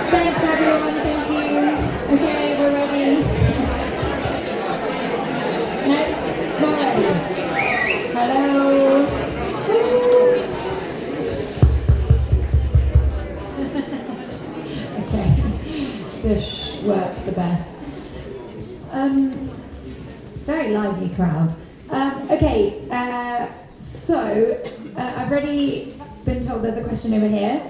Thanks everyone, thank you. Okay, we're ready. Next slide. Hello. Okay, this worked the best. Very lively crowd. I've already been told there's a question over here.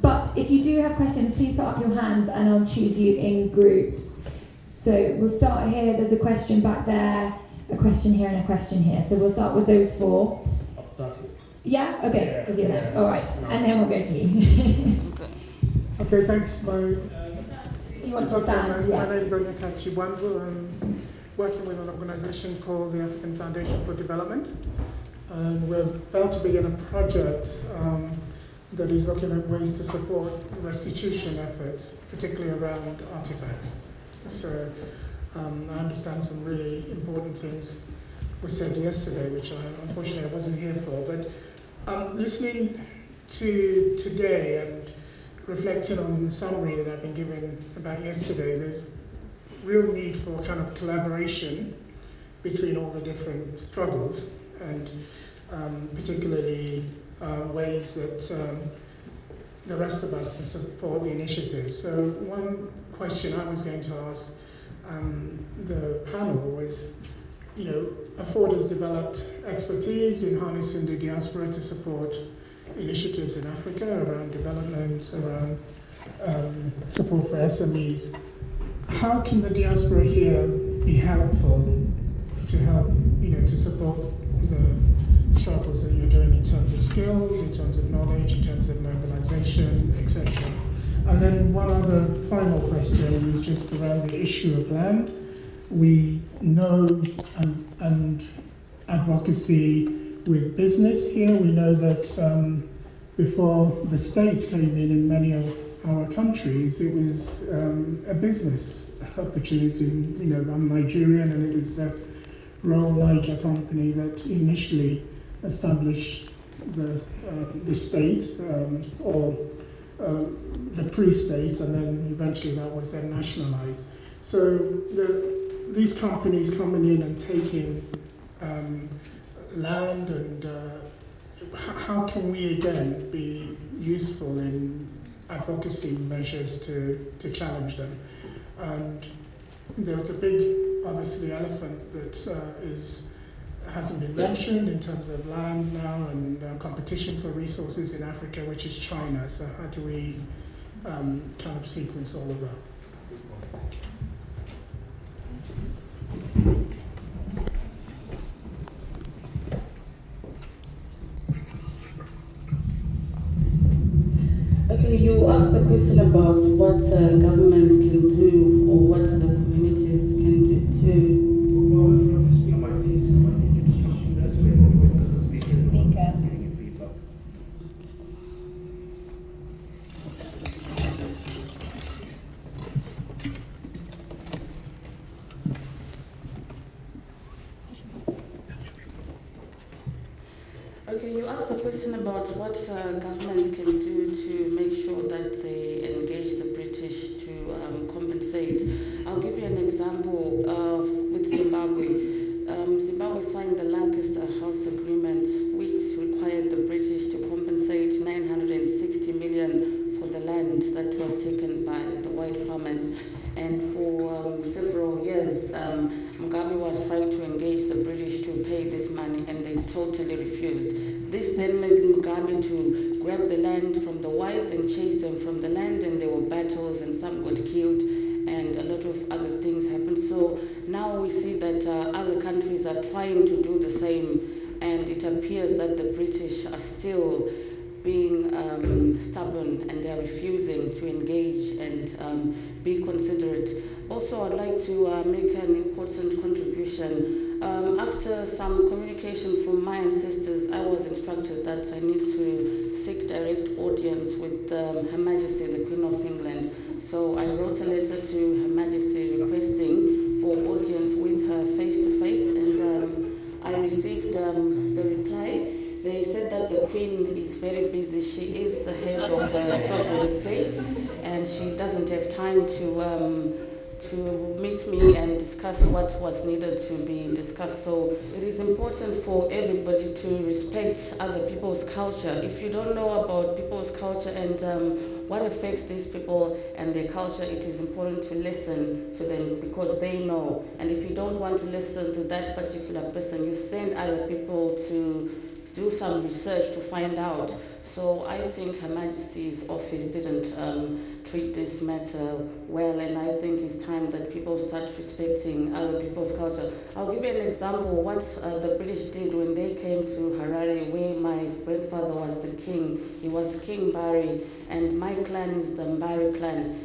But if you do have questions, please put up your hands and I'll choose you in groups. So we'll start here. There's a question back there, a question here, and a question here. So we'll start with those four. I'll start here. Yeah? Okay, because you're there. All right. And then we'll go to you. Okay, thanks. You want to stand? My name is Onyeka Chibwanzu. I'm working with an organization called the African Foundation for Development. And we're about to begin a project that is looking at ways to support restitution efforts, particularly around artifacts. So I understand some really important things were said yesterday, which unfortunately I wasn't here for. But listening to today and reflecting on the summary that I've been given about yesterday, there's real need for kind of collaboration between all the different struggles and particularly ways that the rest of us can support the initiative. So one question I was going to ask the panel was, Afford has developed expertise in harnessing the diaspora to support initiatives in Africa around development, around support for SMEs. How can the diaspora here be helpful to help, to support the struggles that you're doing in terms of skills, in terms of knowledge, in terms of mobilization, etc.? And then one other final question was just around the issue of land. We know and advocacy with business here, we know that before the state came in many of our countries, it was a business opportunity. I'm Nigerian, and it was a Royal Niger company that initially established the state, or the pre-state, and then eventually that was then nationalized. So these companies coming in and taking land, and how can we again be useful in advocacy measures to challenge them? And there's a big, obviously, elephant that hasn't been mentioned in terms of land now and competition for resources in Africa, which is China. So how do we kind of sequence all of that? Okay, you asked the question about what governments can do or what the communities can do to. Okay, you asked a question about what governments can do to make sure that they engage the British to compensate. I'll give you an example with Zimbabwe. Zimbabwe signed the Lancaster House Agreement, which required the British to compensate 960 million for the land that was taken by the white farmers. And for several years, Mugabe was trying to engage the British to pay this money, and they totally refused. This then led Mugabe to grab the land from the whites and chase them from the land, and there were battles, and some got killed, and a lot of other things happened. So now we see that other countries are trying to do the same, and it appears that the British are still being stubborn, and they're refusing to engage and be considerate. Also, I'd like to make an important contribution. After some communication from my ancestors, I was instructed that I need to seek direct audience with Her Majesty, the Queen of England. So I wrote a letter to Her Majesty requesting for audience with her face-to-face, and I received the reply. They said that the Queen is very busy. She is the head of the sovereign state, and and she doesn't have time to meet me and discuss what was needed to be discussed. So it is important for everybody to respect other people's culture. If you don't know about people's culture and what affects these people and their culture, it is important to listen to them because they know. And if you don't want to listen to that particular person, you send other people to do some research to find out. So I think Her Majesty's office didn't treat this matter well, and I think it's time that people start respecting other people's culture. I'll give you an example what the British did when they came to Harare, where my grandfather was the king. He was King Barry, and my clan is the Mbari clan.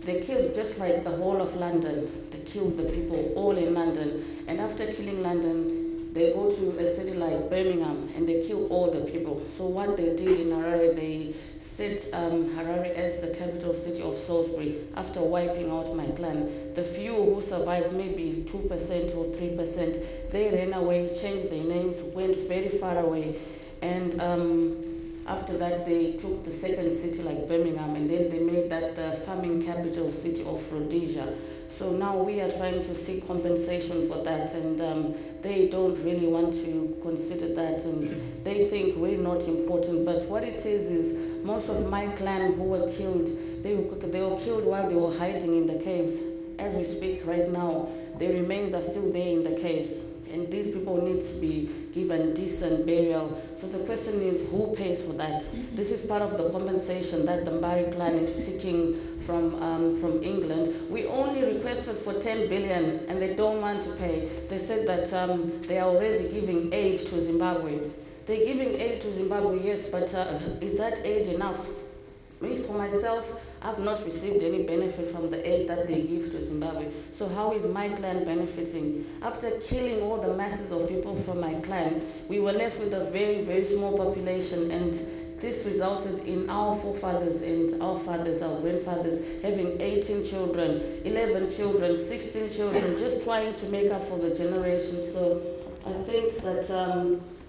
They killed just like the whole of London. They killed the people all in London, and after killing London, they go to a city like Birmingham and they kill all the people. So what they did in Harare, they set Harare as the capital city of Salisbury after wiping out my clan. The few who survived, maybe 2% or 3%, they ran away, changed their names, went very far away. And after that, they took the second city like Birmingham, and then they made that the farming capital city of Rhodesia. So now we are trying to seek compensation for that, and they don't really want to consider that, and they think we're not important. But what it is most of my clan who were killed, they were killed while they were hiding in the caves. As we speak right now, their remains are still there in the caves, and these people need to be given decent burial. So the question is, who pays for that? This is part of the compensation that the Mbari clan is seeking from England. We only requested for 10 billion and they don't want to pay. They said that they are already giving aid to Zimbabwe. They're giving aid to Zimbabwe, yes, but is that aid enough? Me, for myself, I've not received any benefit from the aid that they give to Zimbabwe. So how is my clan benefiting? After killing all the masses of people from my clan, we were left with a very, very small population, and this resulted in our forefathers and our fathers, our grandfathers, having 18 children, 11 children, 16 children, just trying to make up for the generation. So I think that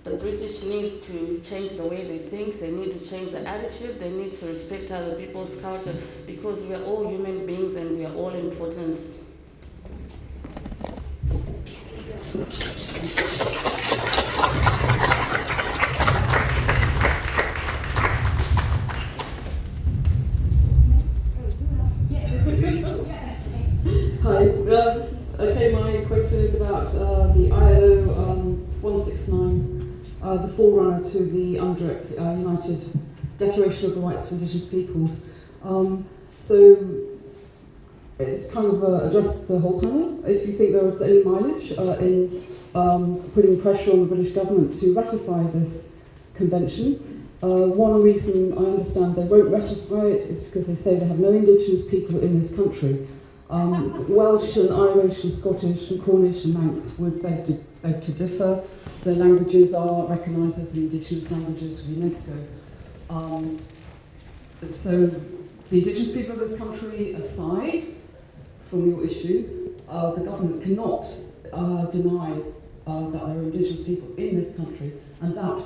the British need to change the way they think. They need to change the attitude. They need to respect other people's culture, because we are all human beings and we are all important. Hi, my question is about the ILO 169, the forerunner to the UNDRIP, United Declaration of the Rights of Indigenous Peoples. So it's kind of addressed the whole panel. If you think there is any mileage in putting pressure on the British government to ratify this convention. One reason I understand they won't ratify it is because they say they have no Indigenous people in this country. Welsh and Irish and Scottish and Cornish and Manx would beg to differ. Their languages are recognised as Indigenous languages of UNESCO. So the Indigenous people of this country aside from your issue, the government cannot deny that there are Indigenous people in this country, and that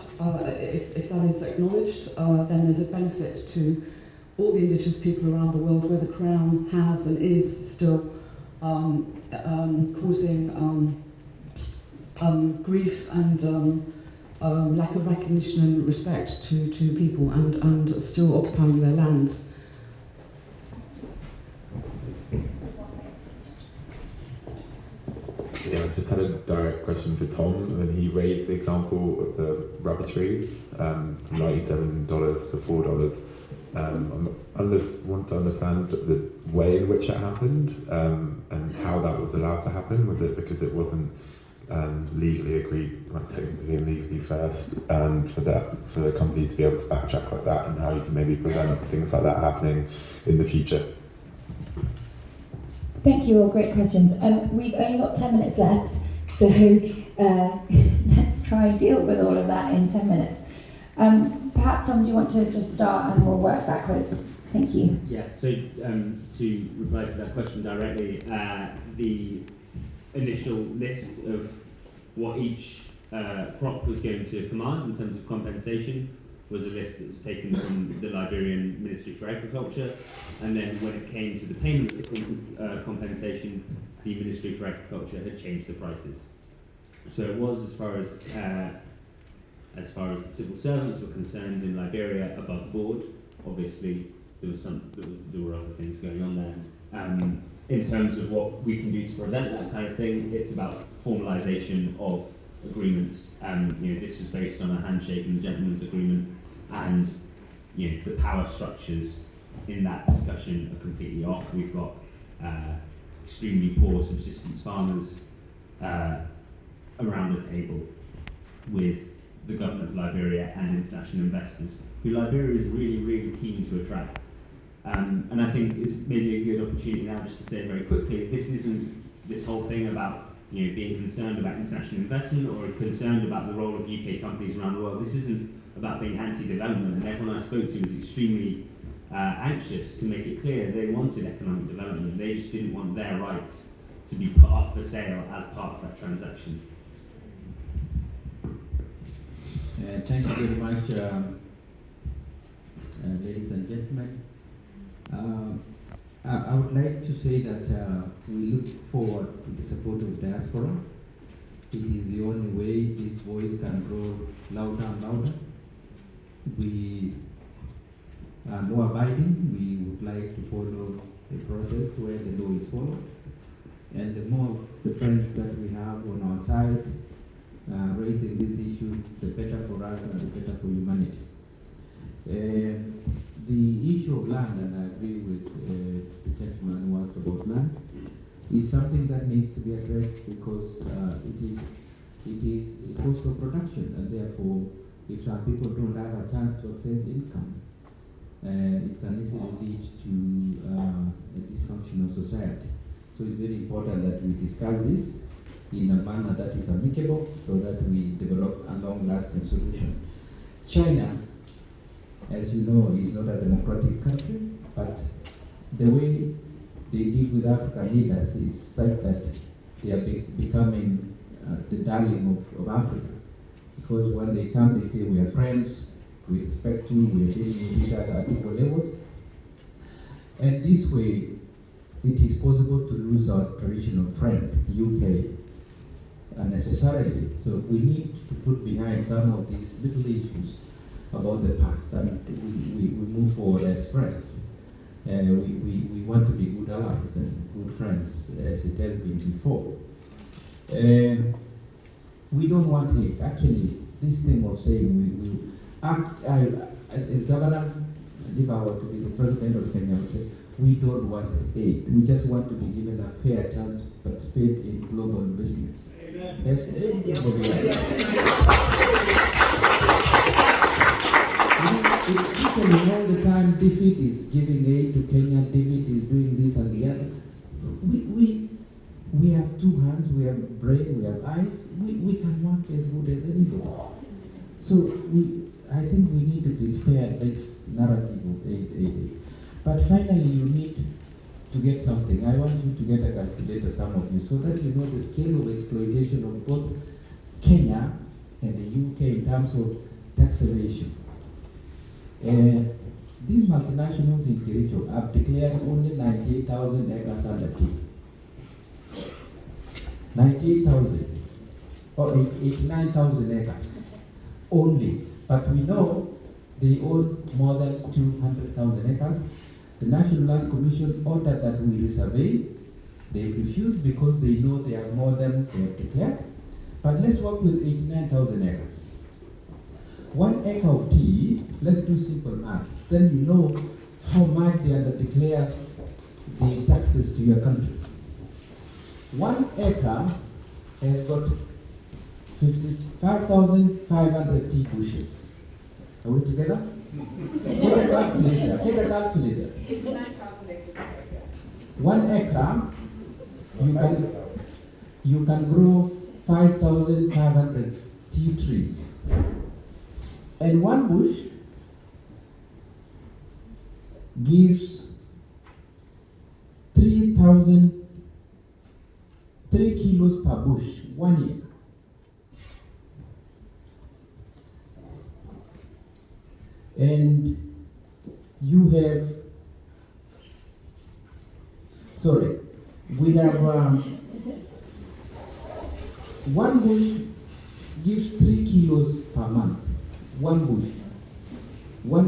if that is acknowledged, then there's a benefit to all the Indigenous people around the world where the Crown has and is still causing grief and lack of recognition and respect to people and still occupying their lands. Yeah, I just had a direct question for Tom, and he raised the example of the rubber trees from $97 to $4. I want to understand the way in which it happened and how that was allowed to happen. Was it because it wasn't legally agreed, like technically and legally first, for the company to be able to backtrack like that, and how you can maybe prevent things like that happening in the future? Thank you, all great questions. We've only got 10 minutes left, so let's try and deal with all of that in 10 minutes. Perhaps, Tom, do you want to just start and we'll work backwards? Thank you. Yeah, so to reply to that question directly, the initial list of what each crop was going to command in terms of compensation was a list that was taken from the Liberian Ministry for Agriculture, and then when it came to the payment of the compensation, the Ministry for Agriculture had changed the prices. So it was, as far as the civil servants were concerned in Liberia, above board. Obviously, there were other things going on there. In terms of what we can do to prevent that kind of thing, it's about formalisation of agreements. This was based on a handshake and a gentleman's agreement, and the power structures in that discussion are completely off. We've got extremely poor subsistence farmers around the table with the government of Liberia and international investors, who Liberia is really, really keen to attract. And I think it's maybe a good opportunity now just to say very quickly, this isn't this whole thing about being concerned about international investment or concerned about the role of UK companies around the world. This isn't about being anti-development, and everyone I spoke to was extremely anxious to make it clear they wanted economic development. They just didn't want their rights to be put up for sale as part of that transaction. Thank you very much, ladies and gentlemen. I would like to say that we look forward to the support of the diaspora. It is the only way this voice can grow louder and louder. We are more abiding. We would like to follow the process where the law is followed. And the more of the friends that we have on our side raising this issue, the better for us and the better for humanity. The issue of land, and I agree with the gentleman who asked about land, is something that needs to be addressed because it is a cost of production, and therefore, if some people don't have a chance to access income, it can easily lead to a dysfunctional society. So it's very important that we discuss this in a manner that is amicable so that we develop a long-lasting solution. China, as you know, is not a democratic country, but the way they deal with African leaders is such that they are becoming the darling of Africa. Because when they come, they say, we are friends, we respect you, we are dealing with each other at equal levels. And this way, it is possible to lose our traditional friend, UK, unnecessarily. So we need to put behind some of these little issues about the past, and we move forward as friends. We want to be good allies and good friends as it has been before. We don't want hate. Actually, this thing of saying we act, as governor, and if I were to be the president of Kenya, I would say, we don't want aid. We just want to be given a fair chance to participate in global business. Amen. Yes, it's happening all the time. David is giving aid to Kenya. David is doing this and the other. We have two hands. We have brain. We have eyes. We can work as good as anybody. So I think we need to be spared this narrative of aid. But finally, you need to get something. I want you to get a calculator, some of you, so that you know the scale of exploitation of both Kenya and the UK in terms of tax evasion. These multinationals in Kericho have declared only 98,000 acres under tea. 98,000 or 89,000 acres only. But we know they own more than 200,000 acres. The National Land Commission ordered that we resurvey. They refused because they know they have more than they have declared. But let's work with 89,000 acres. 1 acre of tea, let's do simple maths. Then you know how much they under declare the taxes to your country. 1 acre has got 55,500 tea bushes. Are we together? Get a calculator. Take a calculator. It's 9,000 acres. 1 acre, you can grow 5,500 tea trees. And 1 bush gives 3 kilos per bush 1 year. and you have, we have one bush gives 3 kilos per month. One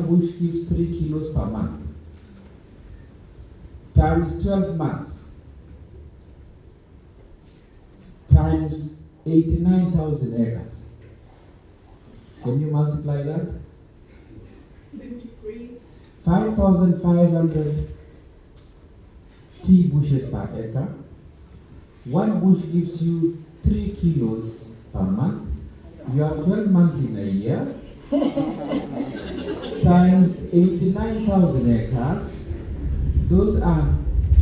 bush gives 3 kilos per month. Times 12 months, times 89,000 acres. Can you multiply that? 5,500 tea bushes per acre. One bush gives you 3 kilos per month. You have 12 months in a year, times 89,000 acres. Those are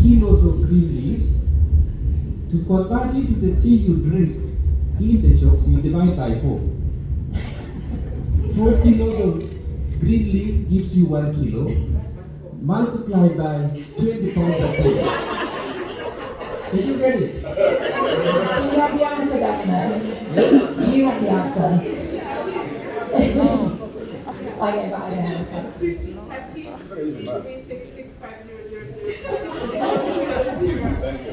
kilos of green leaf. To convert it to the tea you drink in the shops, you divide by 4. 4 kilos of green leaf gives you 1 kilo. Multiply by 20 pounds a day. Did you get it? Do you have the answer, Governor? Yes? Do you have the answer? Okay, but I don't have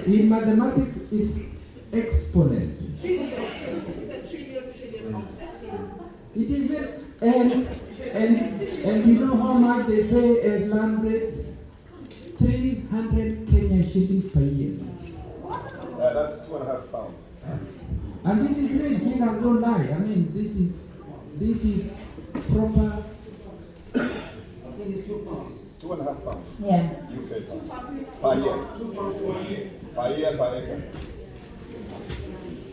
In mathematics, it's exponent. It is very, and you know how much they pay as land rates? 300 Kenya shillings per year. That's £2.5. And this is real, figures don't lie. I mean, this is proper. I think it's £2. £2.5. Yeah. UK pound. Per year. Per year, per acre.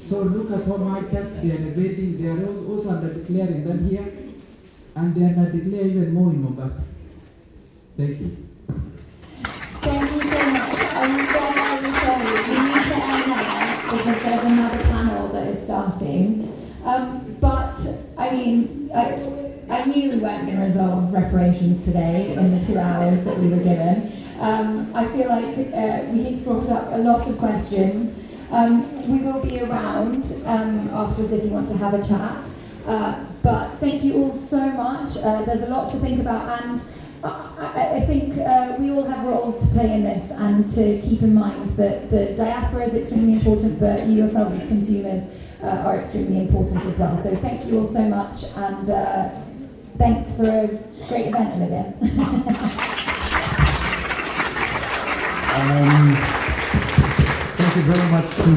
So look at how much tax they are evading. They are also under declaring that here, and they are not declaring even more in Mombasa. Thank you. Thank you so much. I'm very sorry. We need to end now because there's another panel that is starting. But I mean, I knew we weren't going to resolve reparations today in the 2 hours that we were given. I feel like we brought up a lot of questions. We will be around afterwards if you want to have a chat. But thank you all so much. There's a lot to think about, and I think we all have roles to play in this, and to keep in mind that the diaspora is extremely important, but you yourselves as consumers are extremely important as well. So thank you all so much, and thanks for a great event, Olivia. Thank you very much to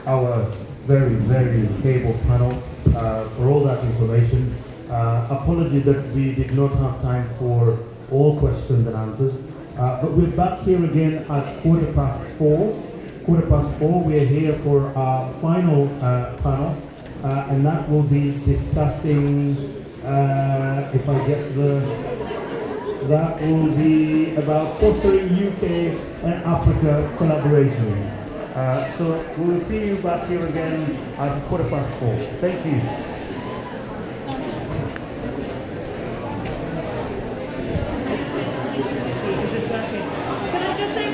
our very, very able panel for all that information. Apologies that we did not have time for all questions and answers, but we're back here again at 4:15. 4:15, we're here for our final panel, and that will be discussing, if I get that will be about fostering UK and Africa collaborations. So we'll see you back here again at 4:15. Thank you.